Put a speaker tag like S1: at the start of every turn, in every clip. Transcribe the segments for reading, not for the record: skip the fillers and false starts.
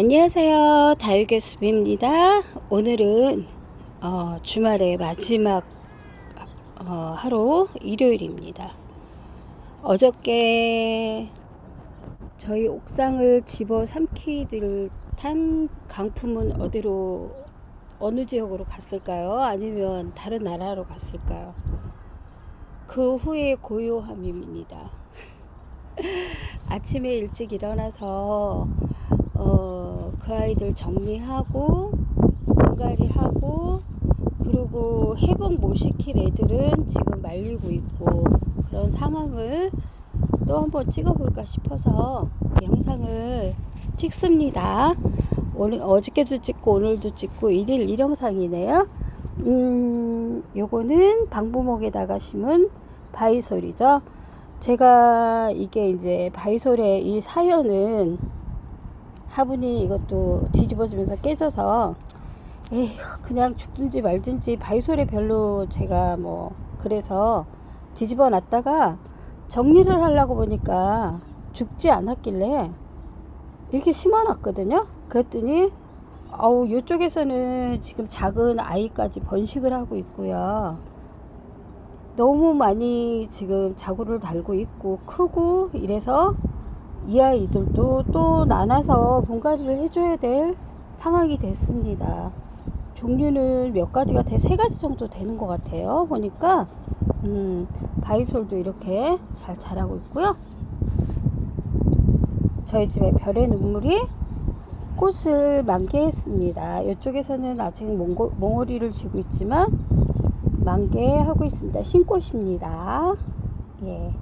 S1: 안녕하세요. 다육의 숲입니다. 오늘은 주말의 마지막 하루 일요일입니다. 어저께 저희 옥상을 집어삼키기 듯한 강풍은 어느 지역으로 갔을까요? 아니면 다른 나라로 갔을까요? 그 후의 고요함입니다. 아침에 일찍 일어나서 그 아이들 정리하고 분갈이하고, 그리고 회복 못 시킬 애들은 지금 말리고 있고, 그런 상황을 또 한번 찍어볼까 싶어서 영상을 찍습니다. 오늘 어저께도 찍고 오늘도 찍고 1일 1영상이네요. 요거는 방부목에다가 심은 바이솔이죠. 제가 이게 이제 바이솔의 이 사연은, 화분이 이것도 뒤집어지면서 깨져서 그냥 죽든지 말든지, 바이솔에 별로 제가 그래서 뒤집어 놨다가 정리를 하려고 보니까 죽지 않았길래 이렇게 심어 놨거든요. 그랬더니 이쪽에서는 지금 작은 아이까지 번식을 하고 있고요. 너무 많이 지금 자구를 달고 있고 크고 이래서 이 아이들도 또 나눠서 분갈이를 해줘야 될 상황이 됐습니다. 종류는 몇 가지가 세 가지 정도 되는 것 같아요. 보니까 바이솔도 이렇게 잘 자라고 있고요. 저희 집에 별의 눈물이 꽃을 만개했습니다. 이쪽에서는 아직 몽오리를 지고 있지만 만개하고 있습니다. 흰꽃입니다. 예.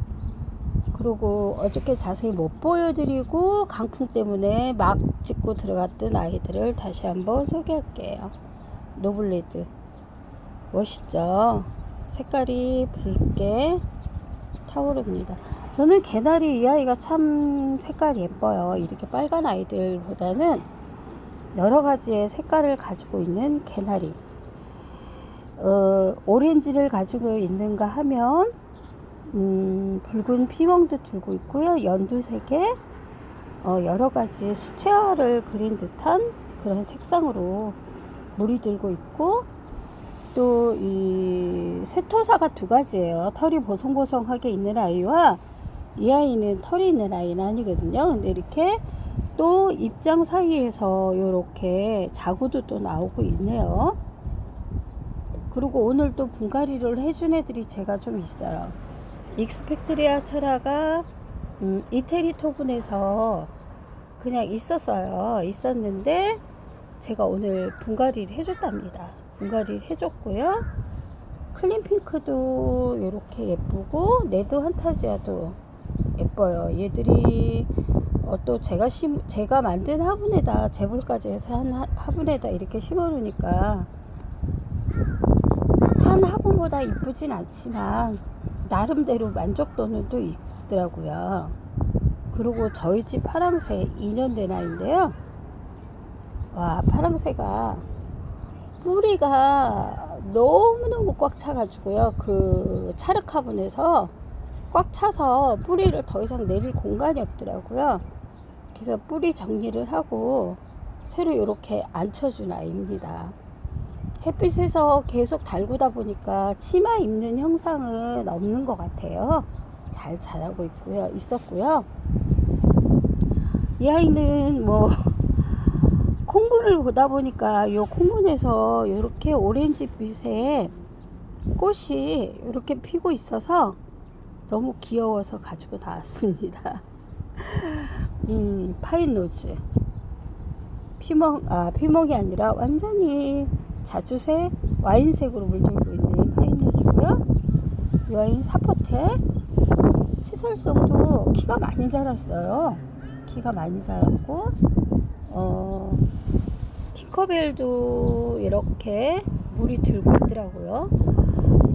S1: 그리고 어저께 자세히 못 보여드리고 강풍 때문에 막 찍고 들어갔던 아이들을 다시 한번 소개할게요. 노블레드 멋있죠? 색깔이 붉게 타오릅니다. 저는 개나리 이 아이가 참 색깔이 예뻐요. 이렇게 빨간 아이들보다는 여러 가지의 색깔을 가지고 있는 개나리. 오렌지를 가지고 있는가 하면 붉은 피멍도 들고 있고요. 연두색에 여러가지 수채화를 그린 듯한 그런 색상으로 물이 들고 있고, 또 이 세토사가 두 가지예요. 털이 보송보송하게 있는 아이와 이 아이는 털이 있는 아이는 아니거든요. 근데 이렇게 또 입장 사이에서 이렇게 자구도 또 나오고 있네요. 그리고 오늘 또 분갈이를 해준 애들이 제가 좀 있어요. 익스펙트리아 철화가 이태리 토분에서 그냥 있었는데 제가 오늘 분갈이를 해줬답니다. 분갈이를 해줬고요. 클린핑크도 이렇게 예쁘고, 네드 환타지아도 예뻐요. 얘들이 또 제가 만든 화분에다 재볼까지 해서 한 화분에다 이렇게 심어 놓으니까 산 화분보다 이쁘진 않지만 나름대로 만족도는 또 있더라고요. 그리고 저희 집 파랑새 2년 된 아이인데요. 와, 파랑새가 뿌리가 너무너무 꽉 차가지고요. 그 찰흙 화분에서 꽉 차서 뿌리를 더 이상 내릴 공간이 없더라고요. 그래서 뿌리 정리를 하고 새로 이렇게 앉혀준 아이입니다. 햇빛에서 계속 달구다 보니까 치마 입는 형상은 없는 것 같아요. 잘 자라고 있었고요. 이 아이는 콩분을 보다 보니까 요 콩분에서 이렇게 오렌지빛의 꽃이 이렇게 피고 있어서 너무 귀여워서 가지고 나왔습니다. 파인로즈 피멍이 아니라 완전히 자주색 와인색으로 물들고 있는 파인로즈고요. 이 아이는 사포테. 치설송도 키가 많이 자랐어요. 키가 많이 자랐고, 팅커벨도 이렇게 물이 들고 있더라고요.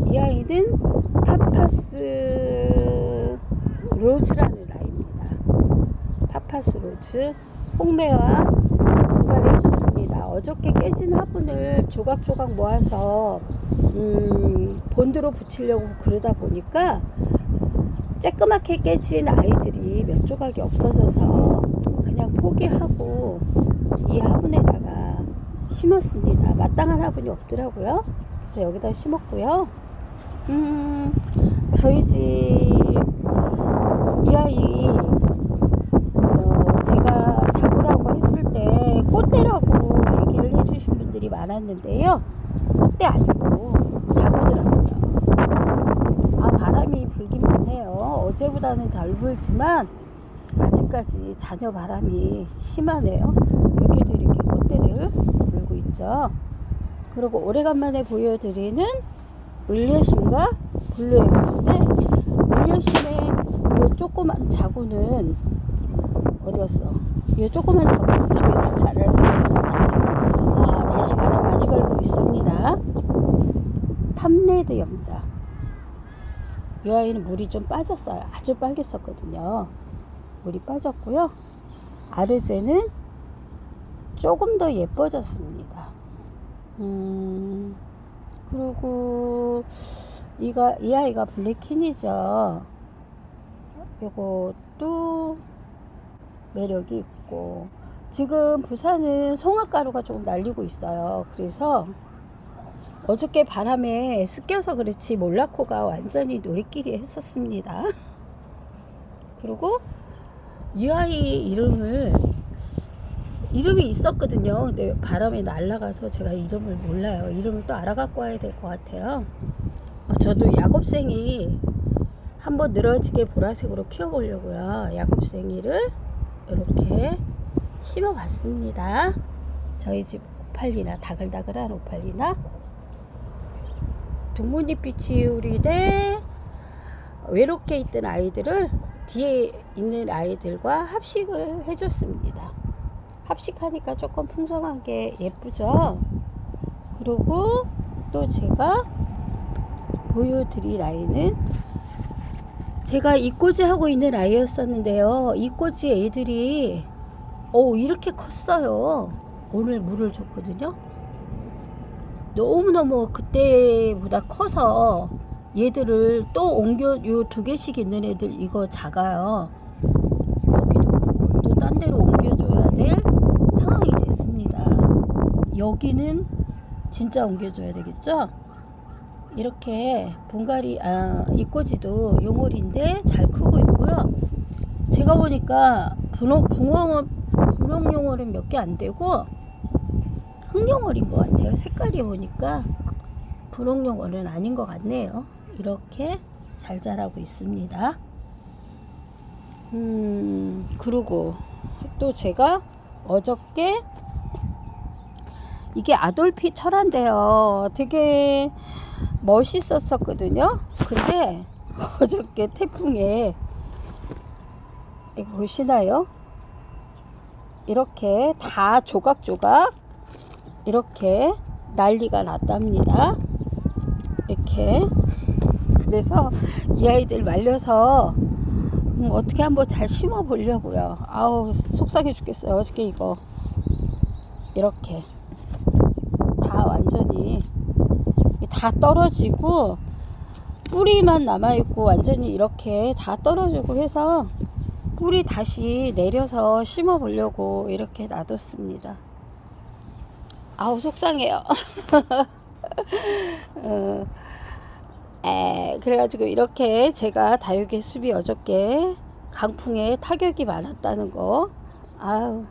S1: 이 아이는 파파스 로즈라는 아이입니다. 파파스 로즈. 홍매와 분갈이 해줬습니다. 어저께 깨진 화분을 조각조각 모아서 본드로 붙이려고 그러다 보니까 쬐끄맣게 깨진 아이들이 몇 조각이 없어져서 그냥 포기하고 이 화분에다가 심었습니다. 마땅한 화분이 없더라고요. 그래서 여기다 심었고요. 저희 집 이 아이 제가 자구라고 했을 때 꽃대라고 얘기를 해주신 분들이 많았는데요. 꽃대 아니고 자구더라고요. 아, 바람이 불긴 부네요. 어제보다는 덜 불지만 아직까지 잔여 바람이 심하네요. 여기도 이렇게 꽃대를 불고 있죠. 그리고 오래간만에 보여드리는 을려심과 블루에그인데, 을려심의 이 조그만 자구는 어디였어? 이 조그만 자구는 더 이상 자랄 생각이 안 납니다. 다시 바람 많이 불고 있습니다. 탐레드 염자. 이 아이는 물이 좀 빠졌어요. 아주 빨갰었거든요. 물이 빠졌고요. 아르제는 조금 더 예뻐졌습니다. 그리고 이 아이가 블랙킨이죠. 이것도 매력이 있고, 지금 부산은 송화가루가 조금 날리고 있어요. 그래서 어저께 바람에 습겨서 그렇지 몰라코가 완전히 놀이끼리 했었습니다. 그리고 이 아이 이름이 있었거든요. 근데 바람에 날아가서 제가 이름을 몰라요. 이름을 또 알아갖고 와야 될 것 같아요. 저도 야곱생이 한번 늘어지게 보라색으로 키워보려고요. 야곱생이를 이렇게 심어봤습니다. 저희 집 오팔리나, 다글다글한 오팔리나, 둥무잎빛이 우리대 외롭게 있던 아이들을 뒤에 있는 아이들과 합식을 해줬습니다. 합식하니까 조금 풍성하게 예쁘죠. 그리고 또 제가 보여드릴 아이는 제가 이꼬지 하고 있는 아이였었는데요. 이꼬지 애들이 이렇게 컸어요. 오늘 물을 줬거든요. 너무너무 그때보다 커서 얘들을 또 옮겨, 요 2개씩 있는 애들 이거 작아요. 여기도 그렇고 또 딴 데로 옮겨줘야 될 상황이 됐습니다. 여기는 진짜 옮겨줘야 되겠죠. 이렇게 분갈이, 이꼬지도 용월인데 잘 크고 있고요. 제가 보니까 분홍용월은 몇 개 안 되고 흑용월인 것 같아요. 색깔이 보니까 분홍용월은 아닌 것 같네요. 이렇게 잘 자라고 있습니다. 그리고 또 제가 어저께 이게 아돌피 철화인데요. 되게 멋있었거든요. 근데 어저께 태풍에 이거 보시나요? 이렇게 다 조각조각 이렇게 난리가 났답니다. 이렇게. 그래서 이 아이들 말려서 어떻게 한번 잘 심어 보려고요. 아우, 속상해 죽겠어요. 어저께 이거 이렇게 다 완전히 다 떨어지고 뿌리만 남아있고 완전히 이렇게 다 떨어지고 해서 뿌리 다시 내려서 심어 보려고 이렇게 놔뒀습니다. 아우, 속상해요. 그래가지고 이렇게 제가 다육의 숲이 어저께 강풍에 타격이 많았다는 거, 아우,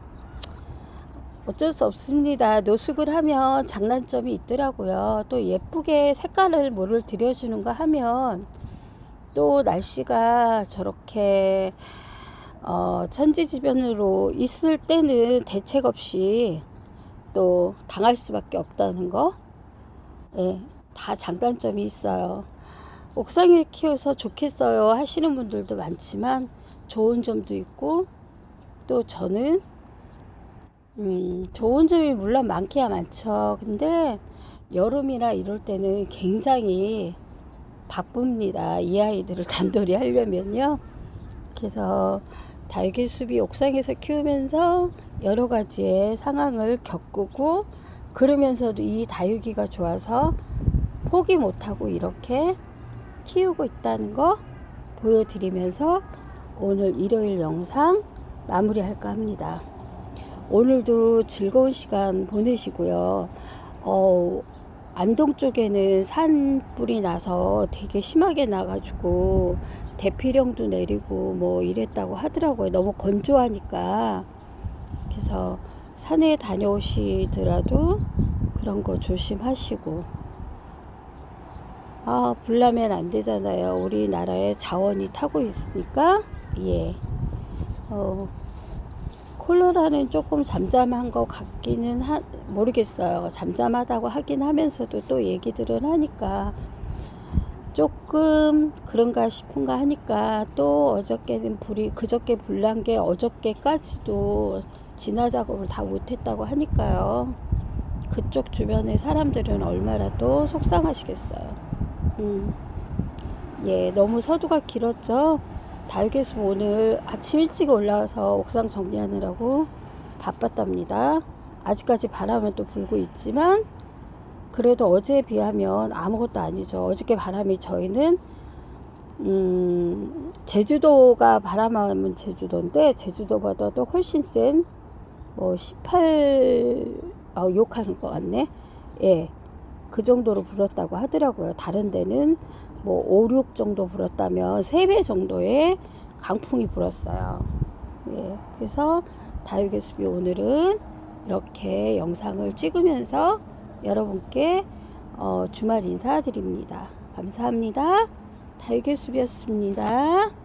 S1: 어쩔 수 없습니다. 노숙을 하면 장단점이 있더라고요. 또 예쁘게 색깔을 물을 들여주는 거 하면 또 날씨가 저렇게 천지지변으로 있을 때는 대책 없이 또 당할 수밖에 없다는 거, 다 장단점이 있어요. 옥상에 키워서 좋겠어요 하시는 분들도 많지만 좋은 점도 있고, 또 저는 좋은 점이 물론 많기야 많죠. 근데 여름이나 이럴 때는 굉장히 바쁩니다. 이 아이들을 단돌이 하려면요. 그래서 다육의 숲이 옥상에서 키우면서 여러 가지의 상황을 겪고, 그러면서도 이 다육이가 좋아서 포기 못하고 이렇게 키우고 있다는 거 보여드리면서 오늘 일요일 영상 마무리할까 합니다. 오늘도 즐거운 시간 보내시고요. 안동 쪽에는 산불이 나서 되게 심하게 나가지고 대피령도 내리고 뭐 이랬다고 하더라고요. 너무 건조하니까. 그래서 산에 다녀오시더라도 그런 거 조심하시고. 불 나면 안 되잖아요. 우리나라에 자원이 타고 있으니까. 예. 콜로라는 조금 잠잠한 것 같기는 모르겠어요. 잠잠하다고 하긴 하면서도 또 얘기들은 하니까 조금 그런가 싶은가 하니까, 또 어저께는 그저께 불난 게 어저께까지도 진화 작업을 다 못했다고 하니까요. 그쪽 주변의 사람들은 얼마나 또 속상하시겠어요. 예, 너무 서두가 길었죠. 다육에서 오늘 아침 일찍 올라와서 옥상 정리하느라고 바빴답니다. 아직까지 바람은 또 불고 있지만 그래도 어제에 비하면 아무것도 아니죠. 어저께 바람이 저희는 제주도가 바람하면 제주도인데 제주도보다도 훨씬 센 뭐 18 욕하는 것 같네. 예, 그 정도로 불었다고 하더라고요. 다른 데는 뭐 5, 6 정도 불었다면 3배 정도의 강풍이 불었어요. 예, 그래서 다육의 숲이 오늘은 이렇게 영상을 찍으면서 여러분께 주말 인사드립니다. 감사합니다. 다육의 숲이었습니다.